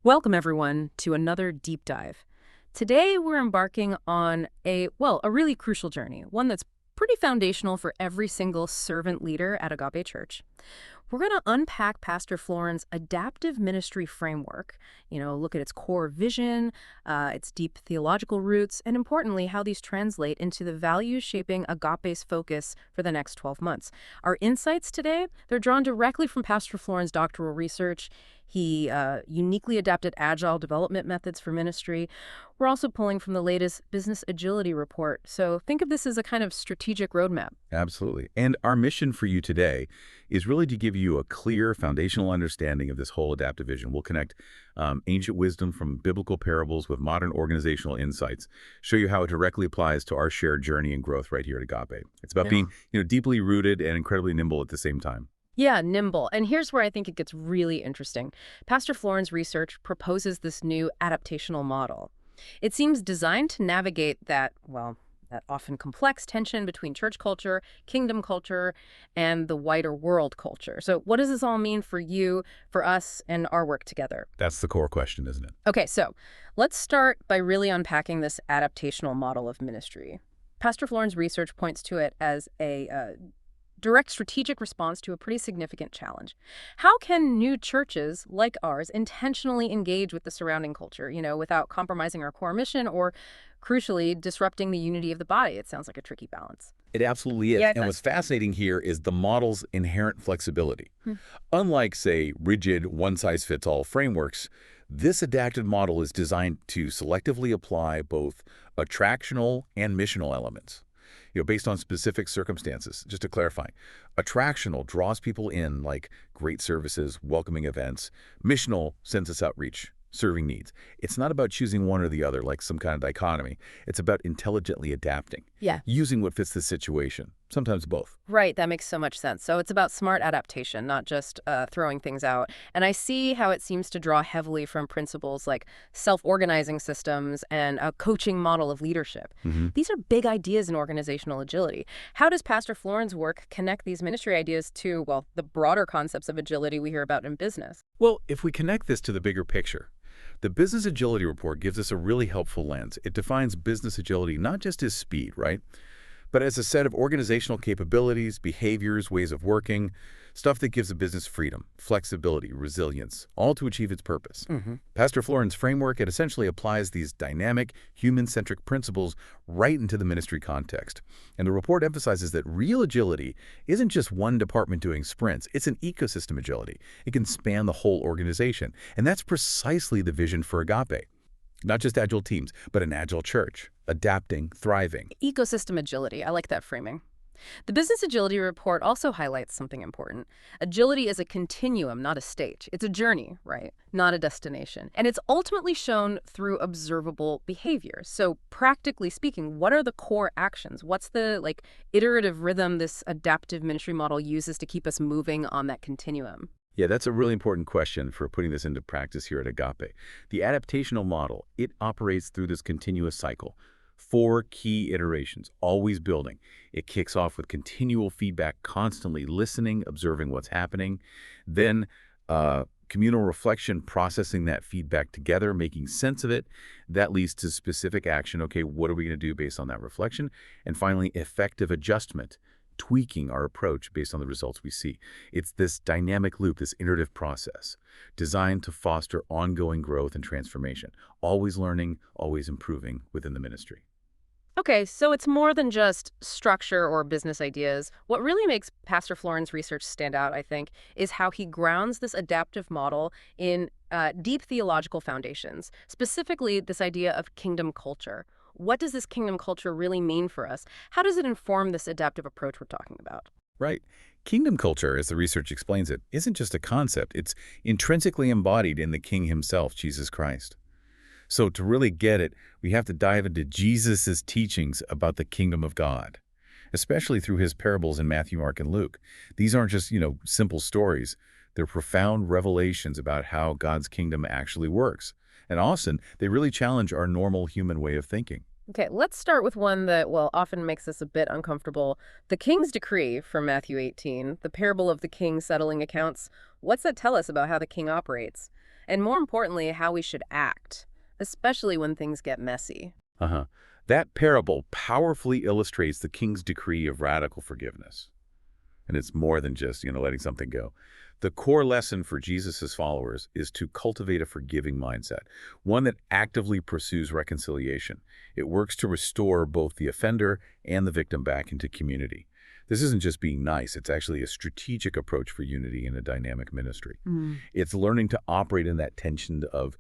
Welcome, everyone, to another deep dive. Today, we're embarking on a really crucial journey, one that's pretty foundational for every single servant leader at Agape Church. We're going to unpack Pastor Florin's adaptive ministry framework, look at its core vision, its deep theological roots, and importantly, how these translate into the values shaping Agape's focus for the next 12 months. Our insights today, they're drawn directly from Pastor Florin's doctoral research. He uniquely adapted agile development methods for ministry. We're also pulling from the latest business agility report. So think of this as a kind of strategic roadmap. Absolutely. And our mission for you today is really to give you a clear foundational understanding of this whole adaptive vision. We'll connect ancient wisdom from biblical parables with modern organizational insights, show you how it directly applies to our shared journey and growth right here at Agape. It's about being deeply rooted and incredibly nimble at the same time. Yeah, nimble. And here's where I think it gets really interesting. Pastor Florin's research proposes this new adaptational model. It seems designed to navigate that often complex tension between church culture, kingdom culture, and the wider world culture. So what does this all mean for you, for us, and our work together? That's the core question, isn't it? Okay, so let's start by really unpacking this adaptational model of ministry. Pastor Florin's research points to it as a direct strategic response to a pretty significant challenge. How can new churches like ours intentionally engage with the surrounding culture, without compromising our core mission or, crucially, disrupting the unity of the body? It sounds like a tricky balance. It absolutely is. Yeah, it And does. what's fascinating here is the model's inherent flexibility. Hmm. Unlike, say, rigid one-size-fits-all frameworks, this adapted model is designed to selectively apply both attractional and missional elements, based on specific circumstances. Just to clarify, attractional draws people in like great services, welcoming events. Missional sends us outreach, serving needs. It's not about choosing one or the other like some kind of dichotomy. It's about intelligently adapting, Yeah. using what fits the situation, sometimes both. Right, that makes so much sense. So it's about smart adaptation, not just throwing things out. And I see how it seems to draw heavily from principles like self-organizing systems and a coaching model of leadership. These are big ideas in organizational agility. How does Pastor Florin's work connect these ministry ideas to, the broader concepts of agility we hear about in business? Well, if we connect this to the bigger picture, the Business Agility Report gives us a really helpful lens. It defines business agility not just as speed, right? But as a set of organizational capabilities, behaviors, ways of working, stuff that gives a business freedom, flexibility, resilience, all to achieve its purpose. Pastor Florin's framework, it essentially applies these dynamic, human-centric principles right into the ministry context. And the report emphasizes that real agility isn't just one department doing sprints, it's an ecosystem agility. It can span the whole organization. And that's precisely the vision for Agape. Not just agile teams, but an agile church, adapting, thriving. Ecosystem agility. I like that framing. The Business Agility Report also highlights something important. Agility is a continuum, not a stage. It's a journey, right? Not a destination. And it's ultimately shown through observable behavior. So practically speaking, what are the core actions? What's the iterative rhythm this adaptive ministry model uses to keep us moving on that continuum? Yeah, that's a really important question for putting this into practice here at Agape. The adaptational model, it operates through this continuous cycle. 4 key iterations, always building. It kicks off with continual feedback, constantly listening, observing what's happening. Then communal reflection, processing that feedback together, making sense of it. That leads to specific action. Okay, what are we going to do based on that reflection? And finally, effective adjustment, tweaking our approach based on the results we see. It's this dynamic loop, this iterative process, designed to foster ongoing growth and transformation, always learning, always improving within the ministry. Okay, so it's more than just structure or business ideas. What really makes Pastor Florin's research stand out, I think, is how he grounds this adaptive model in deep theological foundations, specifically this idea of kingdom culture. What does this kingdom culture really mean for us? How does it inform this adaptive approach we're talking about? Right. Kingdom culture, as the research explains it, isn't just a concept. It's intrinsically embodied in the King himself, Jesus Christ. So to really get it, we have to dive into Jesus' teachings about the kingdom of God, especially through his parables in Matthew, Mark, and Luke. These aren't just, simple stories. They're profound revelations about how God's kingdom actually works. And often, they really challenge our normal human way of thinking. Okay, let's start with one that, often makes us a bit uncomfortable. The king's decree from Matthew 18, the parable of the king settling accounts. What's that tell us about how the king operates? and more importantly, how we should act, especially when things get messy. Uh-huh. That parable powerfully illustrates the king's decree of radical forgiveness. And it's more than just, letting something go. The core lesson for Jesus' followers is to cultivate a forgiving mindset, one that actively pursues reconciliation. It works to restore both the offender and the victim back into community. This isn't just being nice, it's actually a strategic approach for unity in a dynamic ministry. It's learning to operate in that tension of,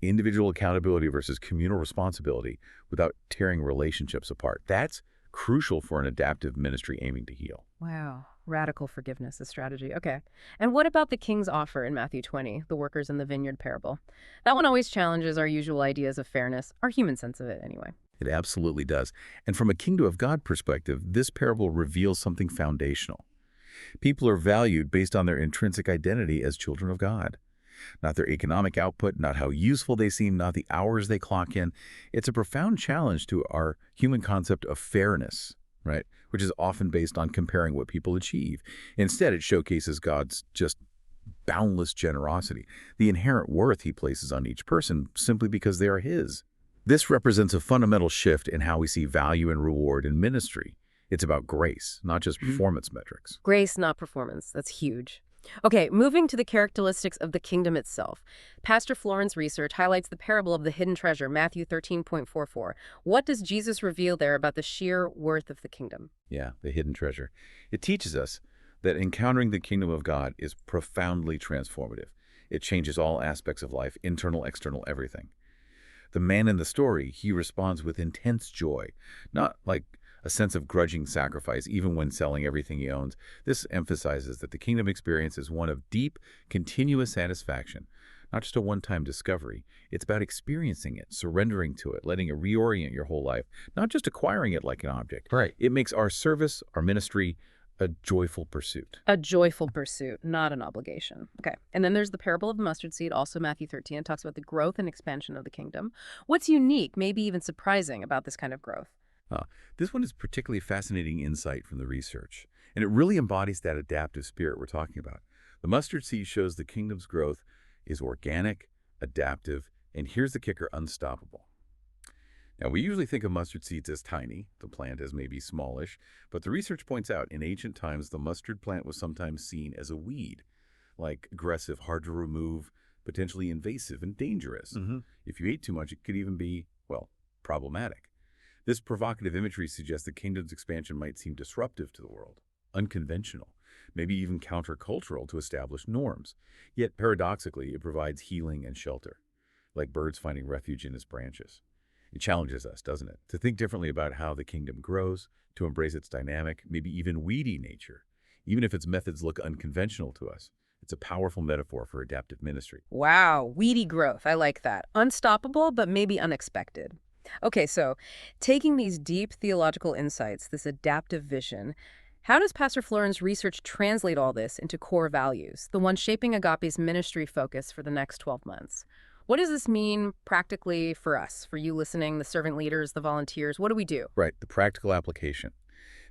individual accountability versus communal responsibility without tearing relationships apart. That's crucial for an adaptive ministry aiming to heal. Wow. Radical forgiveness, a strategy. Okay. And what about the king's offer in Matthew 20, the workers in the vineyard parable? That one always challenges our usual ideas of fairness, our human sense of it anyway. It absolutely does. And from a kingdom of God perspective, this parable reveals something foundational. People are valued based on their intrinsic identity as children of God. Not their economic output, not how useful they seem, not the hours they clock in. It's a profound challenge to our human concept of fairness, right? Which is often based on comparing what people achieve. Instead, it showcases God's just boundless generosity, the inherent worth he places on each person simply because they are his. This represents a fundamental shift in how we see value and reward in ministry. It's about grace, not just performance metrics. Grace, not performance. That's huge. Okay, moving to the characteristics of the kingdom itself. Pastor Florin's research highlights the parable of the hidden treasure, Matthew 13.44. What does Jesus reveal there about the sheer worth of the kingdom? Yeah, the hidden treasure. It teaches us that encountering the kingdom of God is profoundly transformative. It changes all aspects of life, internal, external, everything. The man in the story, he responds with intense joy, not like a sense of grudging sacrifice, even when selling everything he owns. This emphasizes that the kingdom experience is one of deep, continuous satisfaction, not just a one-time discovery. It's about experiencing it, surrendering to it, letting it reorient your whole life, not just acquiring it like an object. Right. It makes our service, our ministry, a joyful pursuit. A joyful pursuit, not an obligation. Okay. And then there's the parable of the mustard seed, also Matthew 13. It talks about the growth and expansion of the kingdom. What's unique, maybe even surprising about this kind of growth? This one is particularly fascinating insight from the research, and it really embodies that adaptive spirit we're talking about. The mustard seed shows the kingdom's growth is organic, adaptive, and here's the kicker, unstoppable. Now, we usually think of mustard seeds as tiny, the plant as maybe smallish, but the research points out in ancient times the mustard plant was sometimes seen as a weed, like aggressive, hard to remove, potentially invasive and dangerous. If you ate too much, it could even be, problematic. This provocative imagery suggests the kingdom's expansion might seem disruptive to the world, unconventional, maybe even countercultural to established norms. Yet, paradoxically, it provides healing and shelter, like birds finding refuge in its branches. It challenges us, doesn't it, to think differently about how the kingdom grows, to embrace its dynamic, maybe even weedy nature, even if its methods look unconventional to us. It's a powerful metaphor for adaptive ministry. Wow, weedy growth. I like that. Unstoppable, but maybe unexpected. Okay, so taking these deep theological insights, this adaptive vision, how does Pastor Florin's research translate all this into core values, the ones shaping Agape's ministry focus for the next 12 months? What does this mean practically for us, for you listening, the servant leaders, the volunteers? What do we do? Right, the practical application.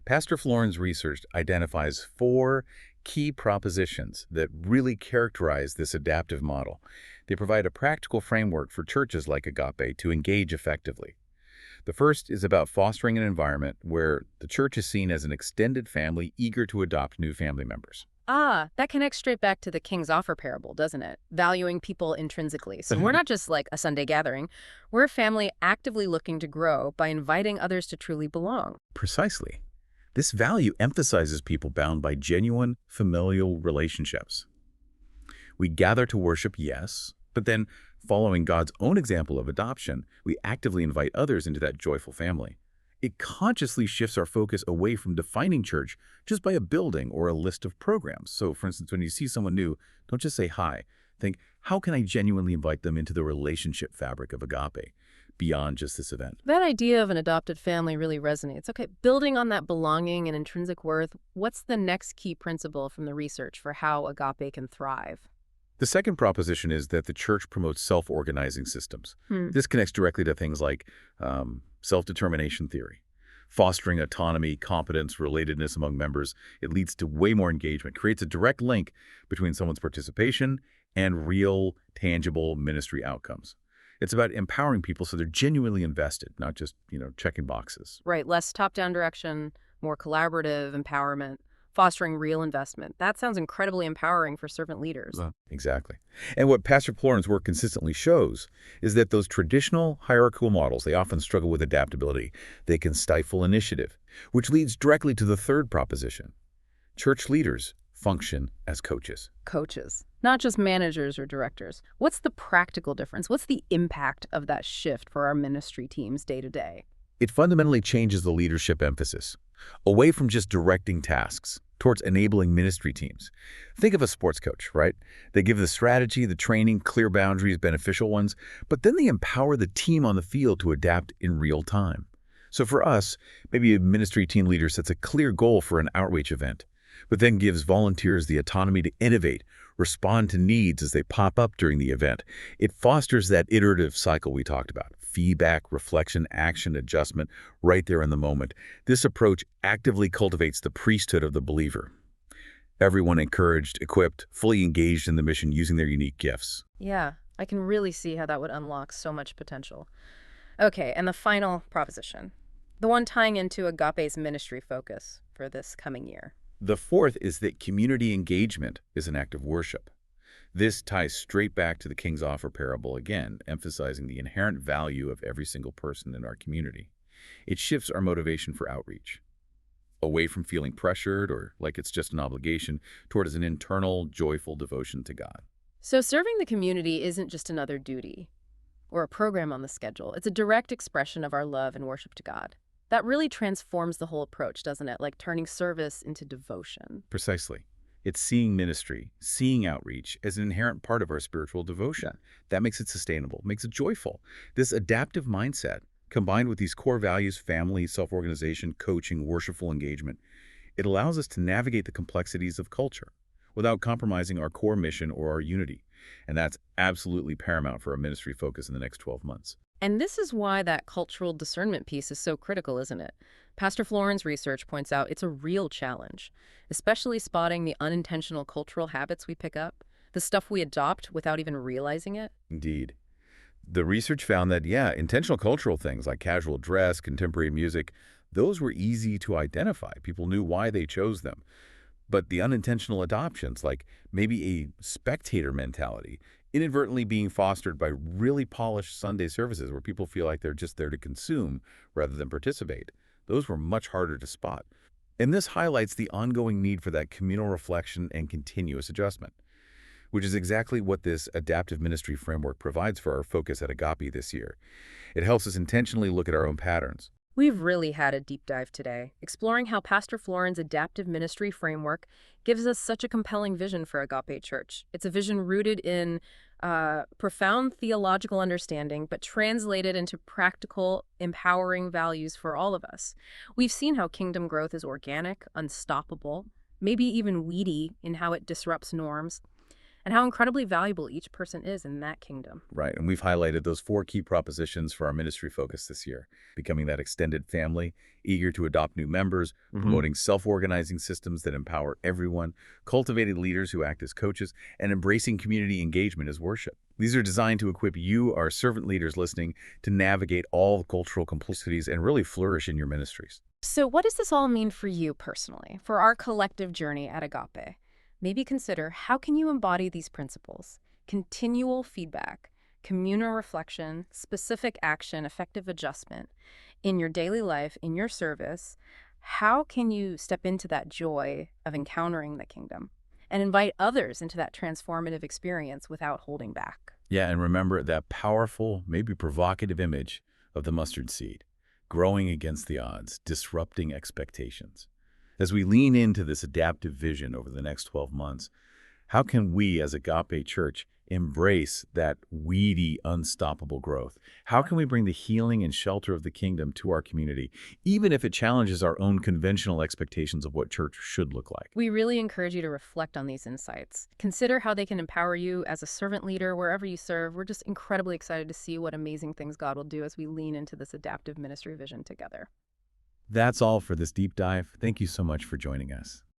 Pastor Florin's research identifies 4 key propositions that really characterize this adaptive model. They provide a practical framework for churches like Agape to engage effectively. The first is about fostering an environment where the church is seen as an extended family eager to adopt new family members. That connects straight back to the King's Offer parable, doesn't it? Valuing people intrinsically. So we're not just like a Sunday gathering. We're a family actively looking to grow by inviting others to truly belong. Precisely. This value emphasizes people bound by genuine familial relationships. We gather to worship, yes, but then, following God's own example of adoption, we actively invite others into that joyful family. It consciously shifts our focus away from defining church just by a building or a list of programs. So, for instance, when you see someone new, don't just say hi. Think, how can I genuinely invite them into the relationship fabric of Agape beyond just this event? That idea of an adopted family really resonates. Okay, building on that belonging and intrinsic worth, what's the next key principle from the research for how Agape can thrive? The second proposition is that the church promotes self-organizing systems. This connects directly to things like self-determination theory. Fostering autonomy, competence, relatedness among members, it leads to way more engagement, creates a direct link between someone's participation and real, tangible ministry outcomes. It's about empowering people so they're genuinely invested, not just, checking boxes. Right, less top-down direction, more collaborative empowerment, fostering real investment. That sounds incredibly empowering for servant leaders. Exactly. And what Pastor Florin's work consistently shows is that those traditional hierarchical models, they often struggle with adaptability. They can stifle initiative, which leads directly to the third proposition. Church leaders function as coaches. Coaches, not just managers or directors. What's the practical difference? What's the impact of that shift for our ministry teams day to day? It fundamentally changes the leadership emphasis, away from just directing tasks towards enabling ministry teams. Think of a sports coach, right? They give the strategy, the training, clear boundaries, beneficial ones, but then they empower the team on the field to adapt in real time. So for us, maybe a ministry team leader sets a clear goal for an outreach event, but then gives volunteers the autonomy to innovate, respond to needs as they pop up during the event. It fosters that iterative cycle we talked about: feedback, reflection, action, adjustment, right there in the moment. This approach actively cultivates the priesthood of the believer. Everyone encouraged, equipped, fully engaged in the mission using their unique gifts. Yeah, I can really see how that would unlock so much potential. Okay, and the final proposition, the one tying into Agape's ministry focus for this coming year. The fourth is that community engagement is an act of worship. This ties straight back to the King's Offer parable again, emphasizing the inherent value of every single person in our community. It shifts our motivation for outreach, away from feeling pressured or like it's just an obligation, towards an internal, joyful devotion to God. So serving the community isn't just another duty or a program on the schedule. It's a direct expression of our love and worship to God. That really transforms the whole approach, doesn't it? Like turning service into devotion. Precisely. It's seeing ministry, seeing outreach as an inherent part of our spiritual devotion. That makes it sustainable, makes it joyful. This adaptive mindset, combined with these core values, family, self-organization, coaching, worshipful engagement, it allows us to navigate the complexities of culture without compromising our core mission or our unity. And that's absolutely paramount for our ministry focus in the next 12 months. And this is why that cultural discernment piece is so critical, isn't it? Pastor Florin's research points out it's a real challenge, especially spotting the unintentional cultural habits we pick up, the stuff we adopt without even realizing it. Indeed. The research found that, intentional cultural things like casual dress, contemporary music, those were easy to identify. People knew why they chose them. But the unintentional adoptions, like maybe a spectator mentality, inadvertently being fostered by really polished Sunday services where people feel like they're just there to consume rather than participate, those were much harder to spot. And this highlights the ongoing need for that communal reflection and continuous adjustment, which is exactly what this adaptive ministry framework provides for our focus at Agape this year. It helps us intentionally look at our own patterns. We've really had a deep dive today, exploring how Pastor Florin's adaptive ministry framework gives us such a compelling vision for Agape Church. It's a vision rooted in profound theological understanding, but translated into practical, empowering values for all of us. We've seen how kingdom growth is organic, unstoppable, maybe even weedy in how it disrupts norms, and how incredibly valuable each person is in that kingdom. Right, and we've highlighted those 4 key propositions for our ministry focus this year: becoming that extended family, eager to adopt new members, promoting self-organizing systems that empower everyone, cultivating leaders who act as coaches, and embracing community engagement as worship. These are designed to equip you, our servant leaders listening, to navigate all the cultural complexities and really flourish in your ministries. So what does this all mean for you personally, for our collective journey at Agape? Maybe consider, how can you embody these principles? Continual feedback, communal reflection, specific action, effective adjustment in your daily life, in your service. How can you step into that joy of encountering the kingdom and invite others into that transformative experience without holding back? Yeah, and remember that powerful, maybe provocative image of the mustard seed, growing against the odds, disrupting expectations. As we lean into this adaptive vision over the next 12 months, how can we as Agape Church embrace that weedy, unstoppable growth? How can we bring the healing and shelter of the kingdom to our community, even if it challenges our own conventional expectations of what church should look like? We really encourage you to reflect on these insights. Consider how they can empower you as a servant leader wherever you serve. We're just incredibly excited to see what amazing things God will do as we lean into this adaptive ministry vision together. That's all for this deep dive. Thank you so much for joining us.